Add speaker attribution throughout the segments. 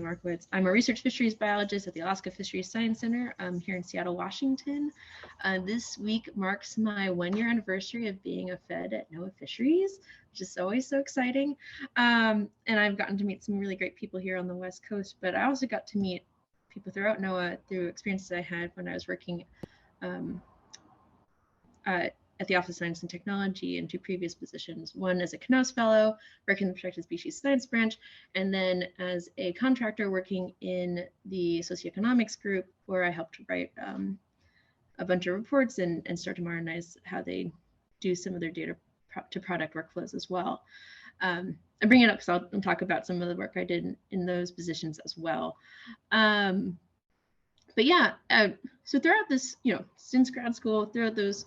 Speaker 1: Natalie Markowitz. I'm a research fisheries biologist at the Alaska Fisheries Science Center here in Seattle, Washington. This week marks my 1-year anniversary of being a Fed at NOAA Fisheries, which is always so exciting. And I've gotten to meet some really great people here on the West Coast, but I also got to meet people throughout NOAA through experiences I had when I was working at the Office of Science and Technology in 2 previous positions, one as a Knauss Fellow, working in the Protected Species Science Branch, and then as a contractor working in the Socioeconomics group, where I helped write a bunch of reports and start to modernize how they do some of their data to product workflows as well. I bring it up because I'll talk about some of the work I did in those positions as well. But yeah, so throughout this, since grad school, throughout those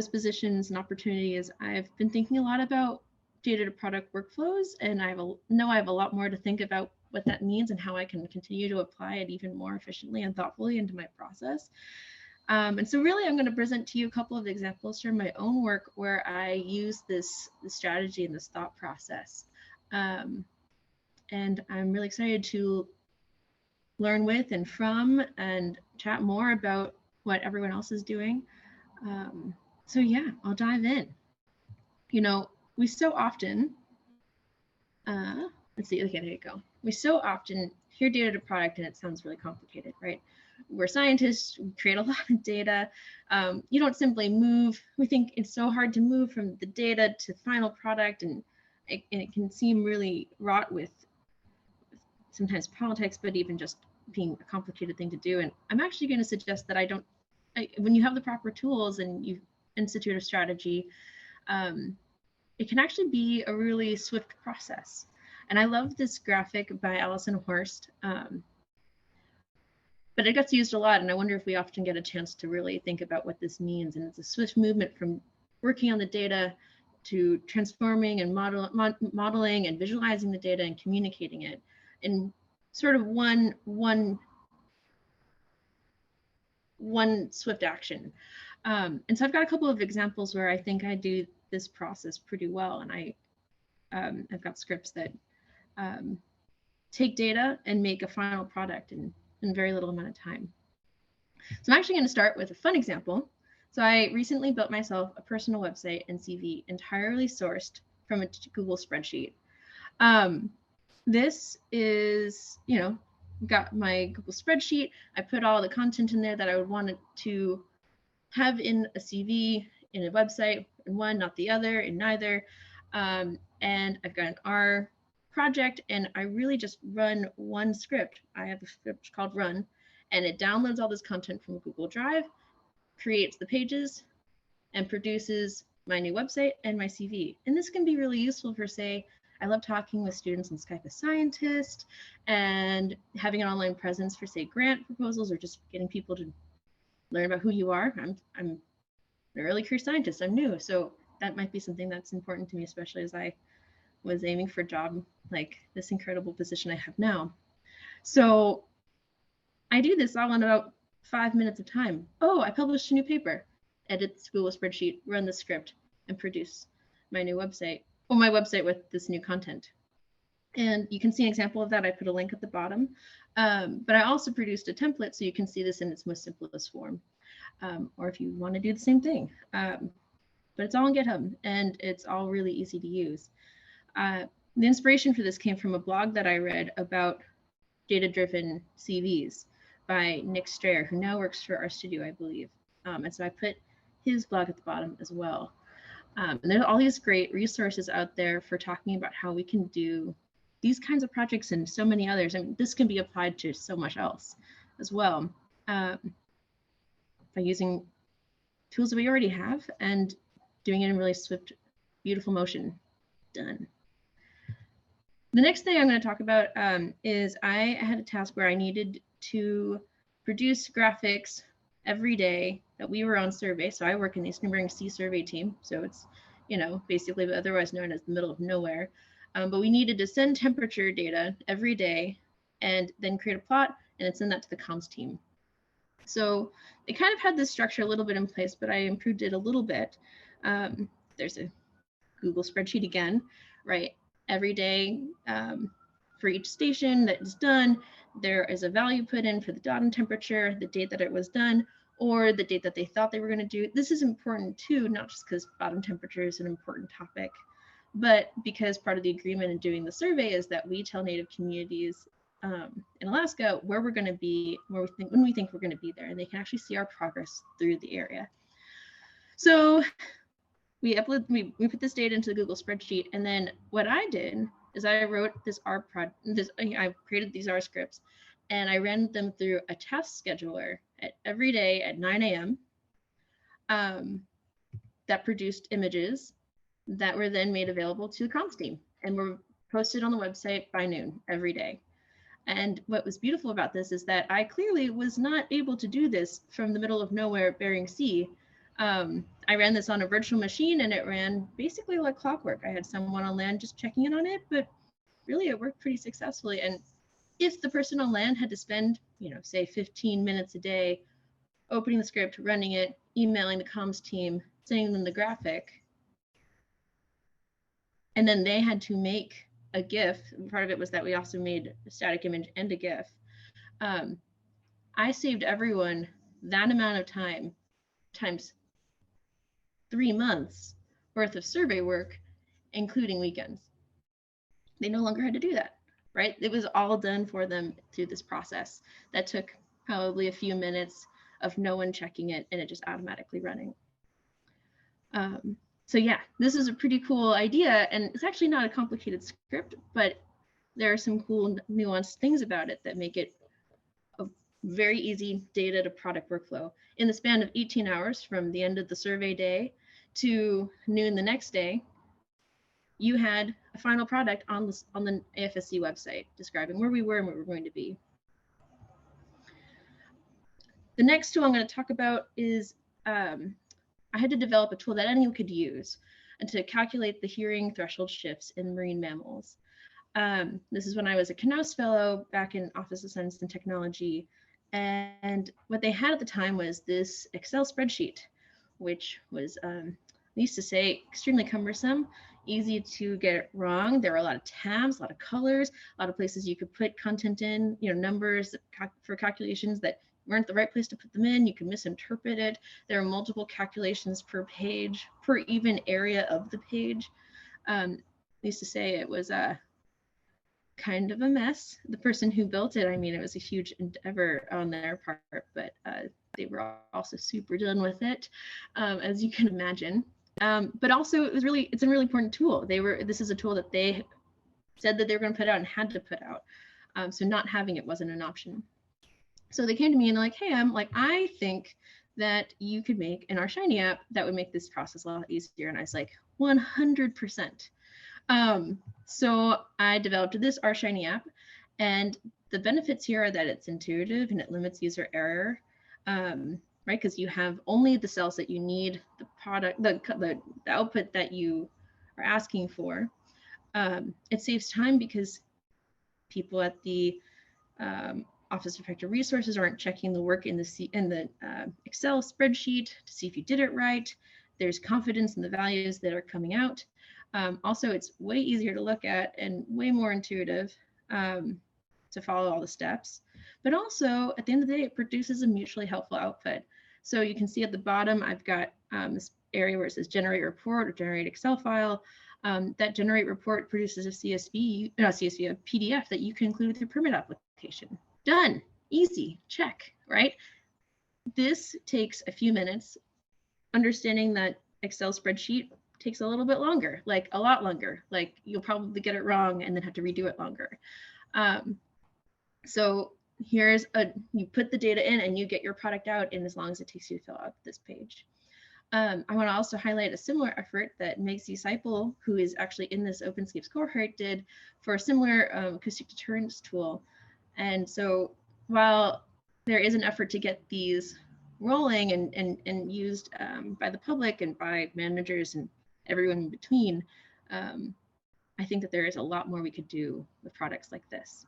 Speaker 1: positions and opportunities, I've been thinking a lot about data to product workflows, and I know I have a lot more to think about what that means and how I can continue to apply it even more efficiently and thoughtfully into my process. And so really, I'm going to present to you a couple of examples from my own work where I use this strategy and this thought process. And I'm really excited to learn with and from and chat more about what everyone else is doing. So yeah, I'll dive in. We so often, let's see, okay, there you go. We so often hear data to product and it sounds really complicated, right? We're scientists, we create a lot of data. You don't simply move. We think it's so hard to move from the data to final product, and it can seem really wrought with sometimes politics, but even just being a complicated thing to do. And I'm actually going to suggest that when you have the proper tools and you institute a strategy, it can actually be a really swift process. And I love this graphic by Alison Horst, but it gets used a lot, and I wonder if we often get a chance to really think about what this means. And it's a swift movement from working on the data to transforming and modeling and visualizing the data and communicating it in sort of one swift action. And so I've got a couple of examples where I think I do this process pretty well, and I've got scripts that take data and make a final product in very little amount of time. So I'm actually going to start with a fun example. So I recently built myself a personal website and CV entirely sourced from a Google spreadsheet. This is, got my Google spreadsheet. I put all the content in there that I would want it to have in a CV, in a website, in one, not the other, in neither. And I've got an R project, and I really just run one script. I have a script called run, and it downloads all this content from Google Drive, creates the pages, and produces my new website and my CV. And this can be really useful for, say, I love talking with students in Skype a Scientist and having an online presence for, say, grant proposals, or just getting people to learn about who you are. I'm an early career scientist. I'm new. So that might be something that's important to me, especially as I was aiming for a job like this incredible position I have now. So I do this all in about 5 minutes of time. Oh, I published a new paper. Edit the Google spreadsheet, run the script, and produce my new website, or my website with this new content. And you can see an example of that. I put a link at the bottom. But I also produced a template so you can see this in its most simplest form, or if you want to do the same thing. But it's all on GitHub, and it's all really easy to use. The inspiration for this came from a blog that I read about data-driven CVs by Nick Strayer, who now works for RStudio, I believe. And so I put his blog at the bottom as well. And there's all these great resources out there for talking about how we can do these kinds of projects and so many others. I mean, this can be applied to so much else as well, by using tools that we already have and doing it in really swift, beautiful motion. Done. The next thing I'm going to talk about is I had a task where I needed to produce graphics every day that we were on survey. So I work in the Eastern Bering Sea Survey team. So it's, basically otherwise known as the middle of nowhere. But we needed to send temperature data every day and then create a plot and then send that to the comms team. So it kind of had this structure a little bit in place, but I improved it a little bit. There's a Google spreadsheet again, right? Every day, for each station that is done, there is a value put in for the datum temperature, the date that it was done, or the date that they thought they were going to do. This is important too, not just because bottom temperature is an important topic, but because part of the agreement in doing the survey is that we tell Native communities in Alaska where we're going to be, when we think we're going to be there, and they can actually see our progress through the area. So we put this data into the Google spreadsheet, and then what I did is I wrote this I created these R scripts, and I ran them through a task scheduler every day at 9 a.m. That produced images that were then made available to the comms team and were posted on the website by noon every day. And what was beautiful about this is that I clearly was not able to do this from the middle of nowhere at Bering Sea. I ran this on a virtual machine, and it ran basically like clockwork. I had someone on land just checking in on it, but really it worked pretty successfully. And if the person on land had to spend, say 15 minutes a day opening the script, running it, emailing the comms team, sending them the graphic, and then they had to make a GIF. Part of it was that we also made a static image and a GIF. I saved everyone that amount of time times 3 months worth of survey work, including weekends. They no longer had to do that, right? It was all done for them through this process that took probably a few minutes of no one checking it and it just automatically running. So yeah, this is a pretty cool idea, and it's actually not a complicated script, but there are some cool nuanced things about it that make it a very easy data to product workflow. In the span of 18 hours from the end of the survey day to noon the next day, you had a final product on the AFSC website describing where we were and where we're going to be. The next tool I'm going to talk about is I had to develop a tool that anyone could use and to calculate the hearing threshold shifts in marine mammals. This is when I was a Knauss Fellow back in Office of Science and Technology. And what they had at the time was this Excel spreadsheet, which was, needless to say, extremely cumbersome, easy to get wrong. There were a lot of tabs, a lot of colors, a lot of places you could put content in, numbers for calculations that weren't the right place to put them in. You could misinterpret it. There are multiple calculations per page, per even area of the page. Needless to say, it was kind of a mess. The person who built it, I mean, it was a huge endeavor on their part, but they were also super done with it, as you can imagine. But also, it's a really important tool. This is a tool that they said that they were going to put out and had to put out. So not having it wasn't an option. So they came to me and they're like, hey, I think that you could make an R Shiny app that would make this process a lot easier. And I was like, 100%. So I developed this R Shiny app, and the benefits here are that it's intuitive and it limits user error, right? Because you have only the cells that you need, the product, the output that you are asking for. It saves time because people at the Office of Effective Resources aren't checking the work in the Excel spreadsheet to see if you did it right. There's confidence in the values that are coming out. Also, it's way easier to look at and way more intuitive to follow all the steps. But also, at the end of the day, it produces a mutually helpful output. So you can see at the bottom, I've got this area where it says generate report or generate Excel file. That generate report produces a a PDF that you can include with your permit application. Done, easy, check, right? This takes a few minutes. Understanding that Excel spreadsheet takes a little bit longer, like a lot longer. Like you'll probably get it wrong and then have to redo it longer. So you put the data in and you get your product out in as long as it takes you to fill out this page. I want to also highlight a similar effort that Meg Seipel, who is actually in this OpenScapes cohort, did for a similar acoustic deterrence tool. And so while there is an effort to get these rolling and used by the public and by managers and everyone in between, I think that there is a lot more we could do with products like this.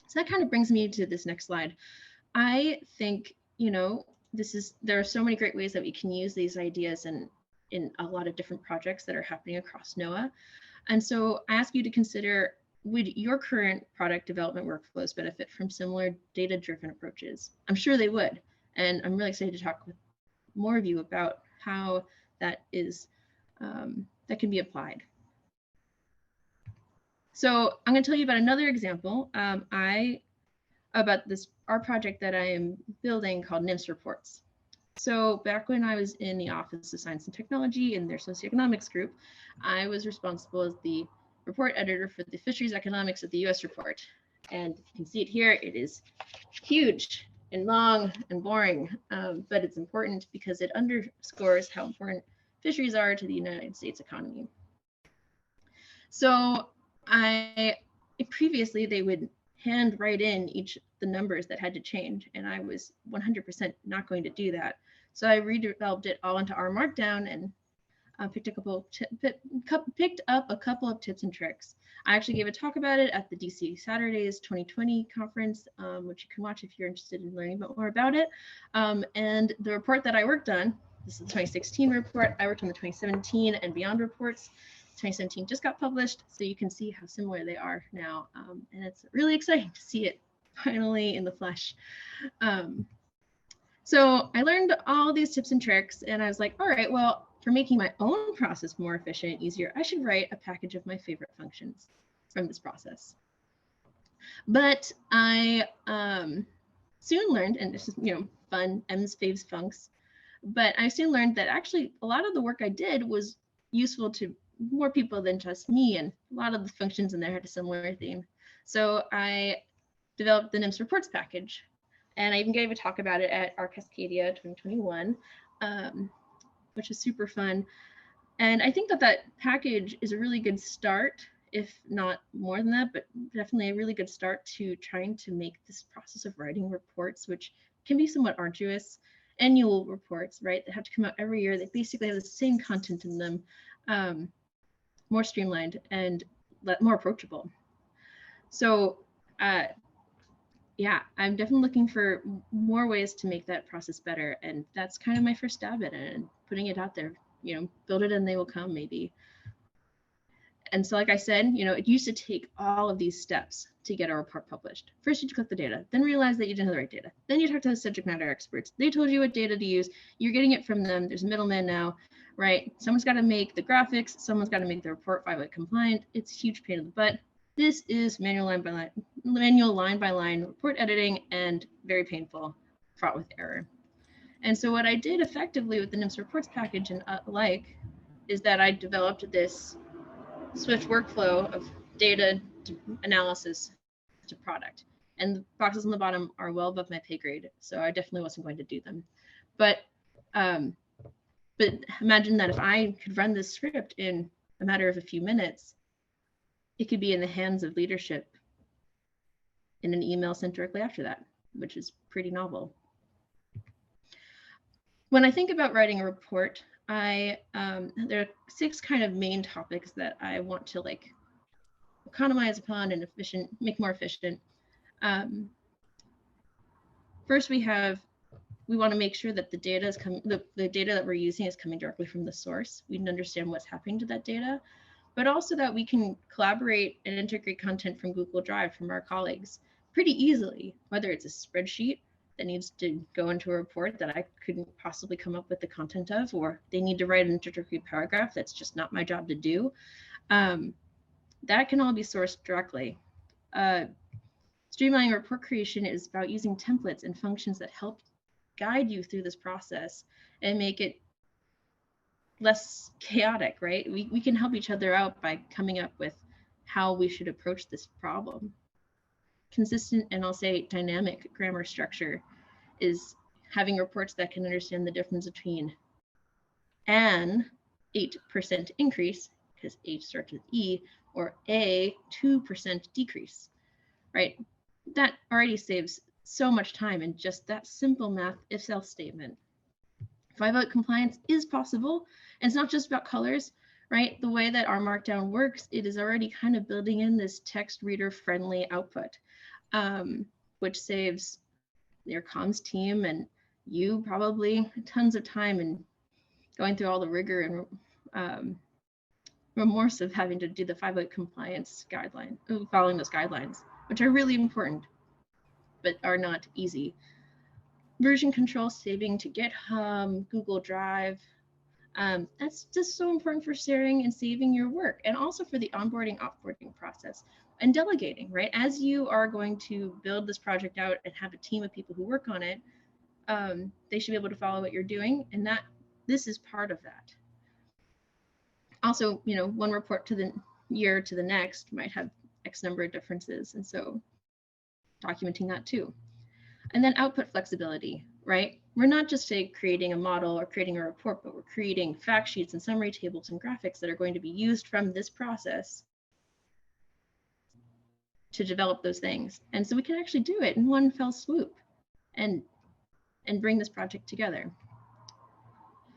Speaker 1: So that kind of brings me to this next slide. I think, there are so many great ways that we can use these ideas in a lot of different projects that are happening across NOAA. And so I ask you to consider would your current product development workflows benefit from similar data-driven approaches? I'm sure they would. And I'm really excited to talk with more of you about how that is, that can be applied. So I'm going to tell you about another example. About our project that I am building called Nymphs reports. So back when I was in the Office of Science and Technology in their socioeconomics group, I was responsible as the report editor for the fisheries economics of the US report. And you can see it here, it is huge and long and boring, but it's important because it underscores how important fisheries are to the United States economy. So previously they would hand write in the numbers that had to change, and I was 100% not going to do that. So I redeveloped it all into RMarkdown and picked up a couple of tips and tricks. I actually gave a talk about it at the DC Saturdays 2020 conference, which you can watch if you're interested in learning more about it. And the report that I worked on, this is the 2016 report. I worked on the 2017 and beyond reports. 2017 just got published, so you can see how similar they are now. And it's really exciting to see it finally in the flesh. So I learned all these tips and tricks, and I was like, all right, well, for making my own process more efficient and easier, I should write a package of my favorite functions from this process. But I soon learned, and this is, fun, M's faves funks, but I soon learned that actually a lot of the work I did was useful to more people than just me, and a lot of the functions in there had a similar theme. So I developed the Nymphs reports package, and I even gave a talk about it at our Cascadia 2021, which is super fun. And I think that package is a really good start, if not more than that, but definitely a really good start to trying to make this process of writing reports, which can be somewhat arduous, annual reports, right, that have to come out every year. They basically have the same content in them, more streamlined and more approachable. So yeah, I'm definitely looking for more ways to make that process better. And that's kind of my first stab at it, and putting it out there, build it and they will come, maybe. And so, like I said, it used to take all of these steps to get a report published. First, you collect the data, then realize that you didn't have the right data. Then you talk to the subject matter experts. They told you what data to use. You're getting it from them. There's a middleman now, right? Someone's got to make the graphics. Someone's got to make the report 5-way compliant. It's a huge pain in the butt. This is manual line by line report editing, and very painful, fraught with error. And so what I did effectively with the Nymphs reports package and is that I developed this swift workflow of data analysis to product. And the boxes on the bottom are well above my pay grade, so I definitely wasn't going to do them. But imagine that if I could run this script in a matter of a few minutes, it could be in the hands of leadership in an email sent directly after that, which is pretty novel. When I think about writing a report, there are 6 kind of main topics that I want to economize upon and make more efficient. First, we want to make sure that the data is the data that we're using is coming directly from the source. We can understand what's happening to that data, but also that we can collaborate and integrate content from Google Drive from our colleagues pretty easily, whether it's a spreadsheet that needs to go into a report that I couldn't possibly come up with the content of, or they need to write an introductory paragraph that's just not my job to do. That can all be sourced directly. Streamlining report creation is about using templates and functions that help guide you through this process and make it less chaotic, right? We can help each other out by coming up with how we should approach this problem. Consistent, and I'll say dynamic grammar structure is having reports that can understand the difference between an 8% increase, because H starts with E, or a 2% decrease, right? That already saves so much time in just that simple math if-else statement. 5-out compliance is possible, and it's not just about colors, right? The way that RMarkdown works, it is already kind of building in this text reader friendly output, which saves your comms team and you probably tons of time in going through all the rigor and remorse of having to do the 508 compliance guideline, following those guidelines, which are really important, but are not easy. Version control, saving to GitHub, Google Drive. That's just so important for sharing and saving your work, and also for the onboarding, offboarding process, and delegating, right? As you are going to build this project out and have a team of people who work on it, they should be able to follow what you're doing, and this is part of that. Also, one report to the year to the next might have X number of differences, and so documenting that too. And then output flexibility, right? We're not just creating a model or creating a report, but we're creating fact sheets and summary tables and graphics that are going to be used from this process to develop those things. And so we can actually do it in one fell swoop and bring this project together.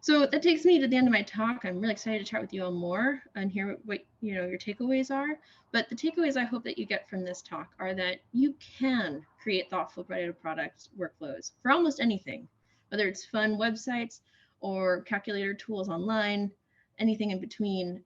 Speaker 1: So that takes me to the end of my talk. I'm really excited to chat with you all more and hear what your takeaways are. But the takeaways I hope that you get from this talk are that you can create thoughtful product workflows for almost anything, whether it's fun websites or calculator tools online, anything in between.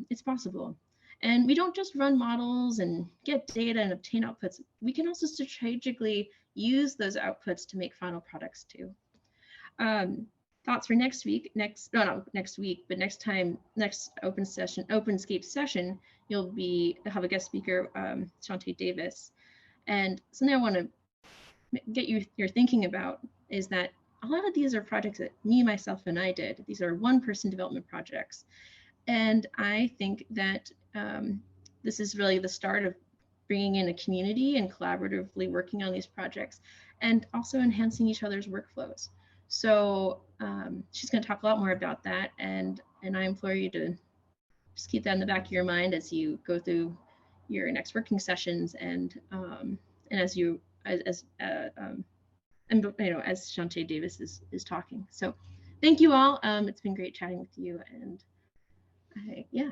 Speaker 1: It's possible. And we don't just run models and get data and obtain outputs. We can also strategically use those outputs to make final products too. Thoughts for next week, not next week, but next OpenScape session, you'll have a guest speaker, Shante Davis. And something I want to get your thinking about is that a lot of these are projects that me, myself, and I did. These are one-person development projects. And I think that this is really the start of bringing in a community and collaboratively working on these projects, and also enhancing each other's workflows. So she's going to talk a lot more about that, and I implore you to just keep that in the back of your mind as you go through your next working sessions, and as Shante Davis is talking. So thank you all. It's been great chatting with you, and yeah.